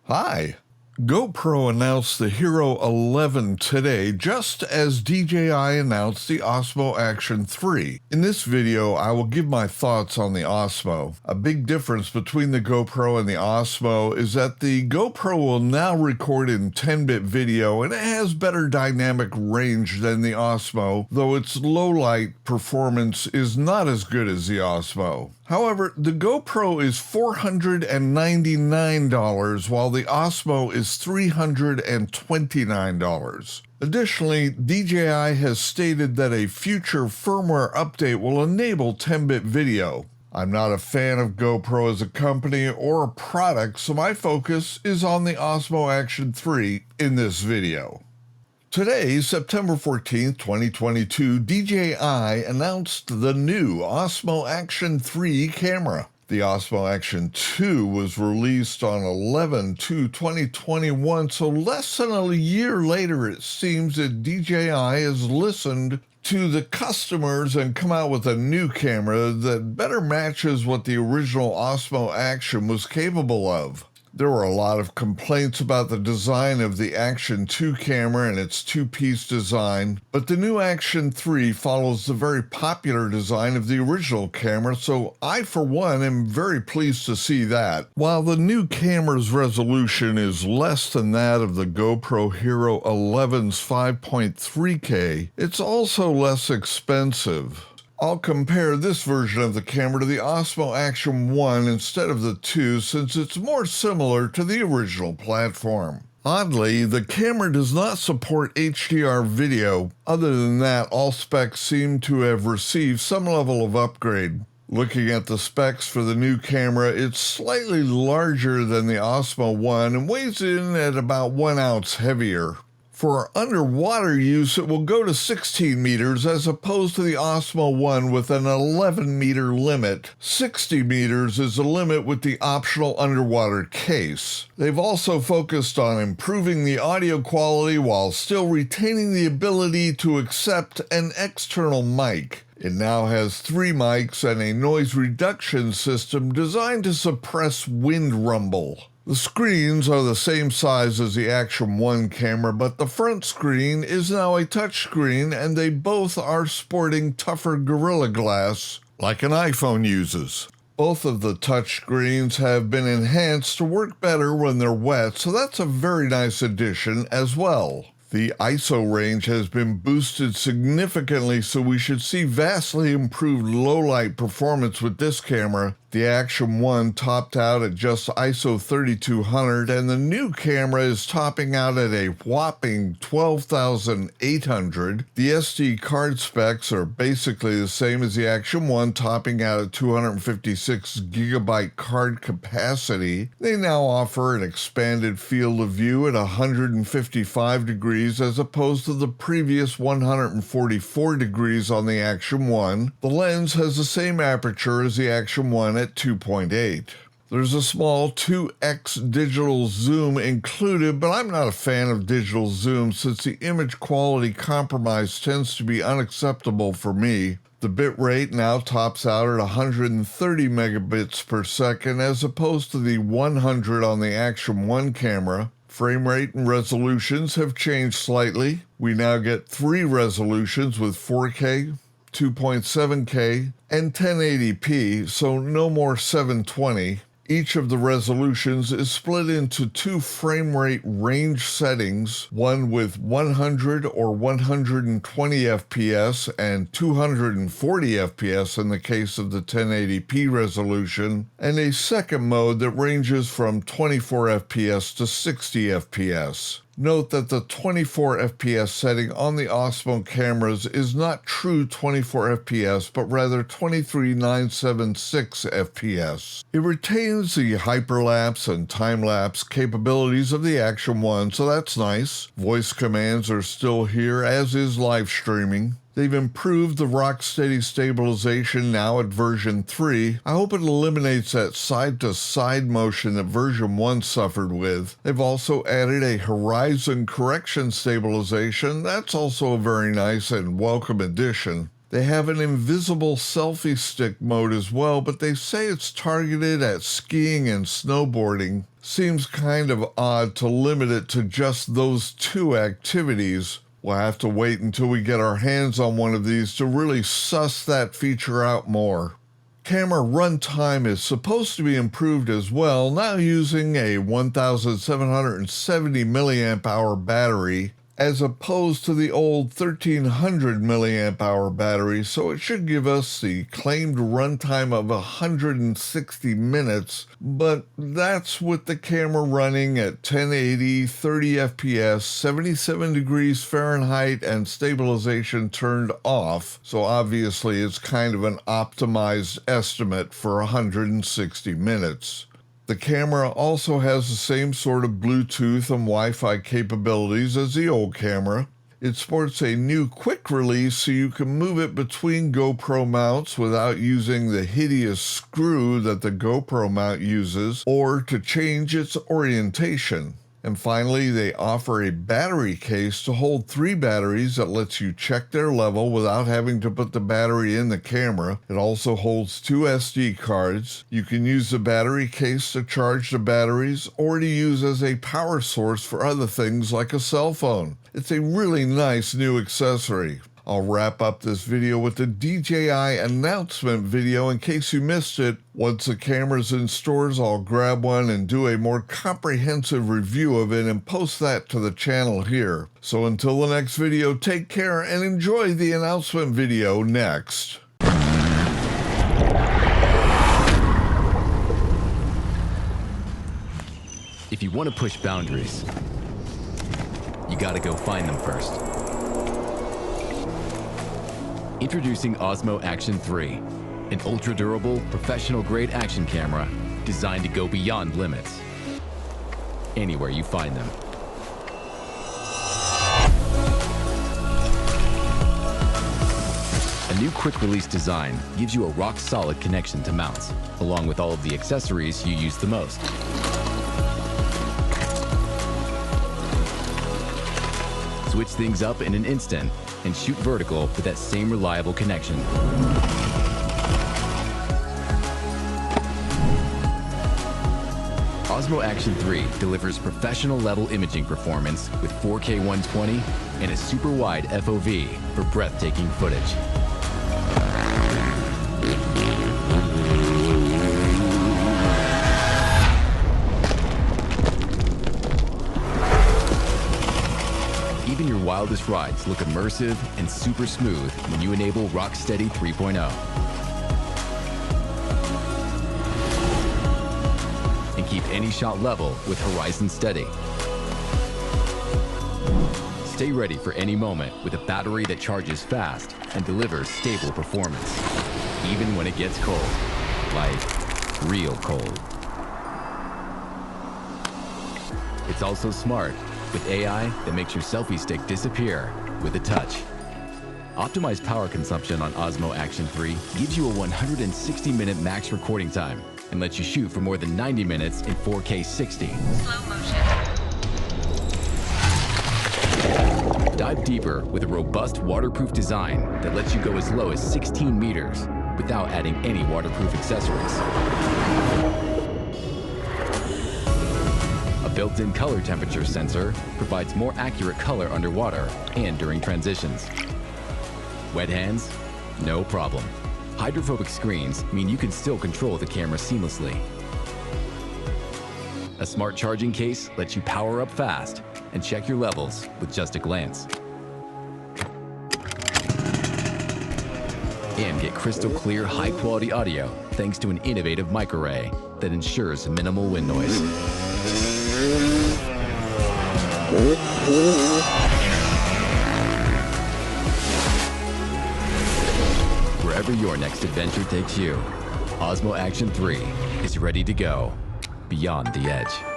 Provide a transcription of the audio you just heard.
Hi. GoPro announced the Hero 11 today, just as DJI announced the OSMO Action 3. In this video, I will give my thoughts on the OSMO. A big difference between the GoPro and the OSMO is that the GoPro will now record in 10-bit video, and it has better dynamic range than the OSMO, though its low-light performance is not as good as the OSMO. However, the GoPro is $499, while the OSMO is $329. Additionally, DJI has stated that a future firmware update will enable 10-bit video. I'm not a fan of GoPro as a company or a product, so my focus is on the OSMO Action 3 in this video. Today, September 14th, 2022, DJI announced the new OSMO Action 3 camera. The OSMO Action 2 was released on 11/2/2021, so less than a year later it seems that DJI has listened to the customers and come out with a new camera that better matches what the original OSMO Action was capable of. There were a lot of complaints about the design of the Action 2 camera and its two-piece design, but the new Action 3 follows the very popular design of the original camera, so I, for one, am very pleased to see that. While the new camera's resolution is less than that of the GoPro Hero 11's 5.3K, it's also less expensive. I'll compare this version of the camera to the OSMO Action 1 instead of the 2 since it's more similar to the original platform. Oddly, the camera does not support HDR video. Other than that, all specs seem to have received some level of upgrade. Looking at the specs for the new camera, it's slightly larger than the OSMO 1 and weighs in at about 1 ounce heavier. For underwater use, it will go to 16 meters as opposed to the OSMO 1 with an 11-meter limit. 60 meters is the limit with the optional underwater case. They've also focused on improving the audio quality while still retaining the ability to accept an external mic. It now has 3 mics and a noise reduction system designed to suppress wind rumble. The screens are the same size as the Action 1 camera, but the front screen is now a touchscreen and they both are sporting tougher Gorilla Glass like an iPhone uses. Both of the touchscreens have been enhanced to work better when they're wet, so that's a very nice addition as well. The ISO range has been boosted significantly, so we should see vastly improved low-light performance with this camera. The Action 1 topped out at just ISO 3200, and the new camera is topping out at a whopping 12,800. The SD card specs are basically the same as the Action 1, topping out at 256 gigabyte card capacity. They now offer an expanded field of view at 155 degrees as opposed to the previous 144 degrees on the Action 1. The lens has the same aperture as the Action 1 at 2.8. There's a small 2x digital zoom included, but I'm not a fan of digital zoom since the image quality compromise tends to be unacceptable for me. The bitrate now tops out at 130 megabits per second as opposed to the 100 on the Action 1 camera. Frame rate and resolutions have changed slightly. We now get 3 resolutions with 4K, 2.7K, and 1080p, so no more 720. Each of the resolutions is split into 2 frame rate range settings, one with 100 or 120 FPS and 240 FPS in the case of the 1080p resolution, and a second mode that ranges from 24 FPS to 60 FPS. Note that the 24 FPS setting on the OSMO cameras is not true 24 FPS, but rather 23,976 FPS. It retains the hyperlapse and time-lapse capabilities of the Action 1, so that's nice. Voice commands are still here, as is live streaming. They've improved the rock-steady stabilization now at version 3. I hope it eliminates that side-to-side motion that version 1 suffered with. They've also added a horizon correction stabilization. That's also a very nice and welcome addition. They have an invisible selfie stick mode as well, but they say it's targeted at skiing and snowboarding. Seems kind of odd to limit it to just those two activities. We'll have to wait until we get our hands on one of these to really suss that feature out more. Camera runtime is supposed to be improved as well, now using a 1770 milliamp hour battery as opposed to the old 1300 milliamp hour battery, so it should give us the claimed runtime of 160 minutes, but that's with the camera running at 1080, 30 FPS, 77 degrees Fahrenheit, and stabilization turned off, so obviously it's kind of an optimized estimate for 160 minutes. The camera also has the same sort of Bluetooth and Wi-Fi capabilities as the old camera. It sports a new quick release so you can move it between GoPro mounts without using the hideous screw that the GoPro mount uses or to change its orientation. And finally, they offer a battery case to hold 3 batteries that lets you check their level without having to put the battery in the camera. It also holds 2 SD cards. You can use the battery case to charge the batteries or to use as a power source for other things like a cell phone. It's a really nice new accessory. I'll wrap up this video with the DJI announcement video in case you missed it. Once the camera's in stores, I'll grab one and do a more comprehensive review of it and post that to the channel here. So until the next video, take care and enjoy the announcement video next. If you want to push boundaries, you gotta go find them first. Introducing OSMO Action 3, an ultra-durable, professional-grade action camera designed to go beyond limits, anywhere you find them. A new quick-release design gives you a rock-solid connection to mounts, along with all of the accessories you use the most. Switch things up in an instant and shoot vertical with that same reliable connection. OSMO Action 3 delivers professional-level imaging performance with 4K 120 and a super-wide FOV for breathtaking footage. Even your wildest rides look immersive and super smooth when you enable Rocksteady 3.0. And keep any shot level with Horizon Steady. Stay ready for any moment with a battery that charges fast and delivers stable performance, even when it gets cold, like real cold. It's also smart, with AI that makes your selfie stick disappear with a touch. Optimized power consumption on OSMO Action 3 gives you a 160-minute max recording time and lets you shoot for more than 90 minutes in 4K 60. Slow motion. Dive deeper with a robust waterproof design that lets you go as low as 16 meters without adding any waterproof accessories. A built-in color temperature sensor provides more accurate color underwater and during transitions. Wet hands? No problem. Hydrophobic screens mean you can still control the camera seamlessly. A smart charging case lets you power up fast and check your levels with just a glance. And get crystal clear, high-quality audio thanks to an innovative microarray that ensures minimal wind noise. Wherever your next adventure takes you, OSMO Action 3 is ready to go beyond the edge.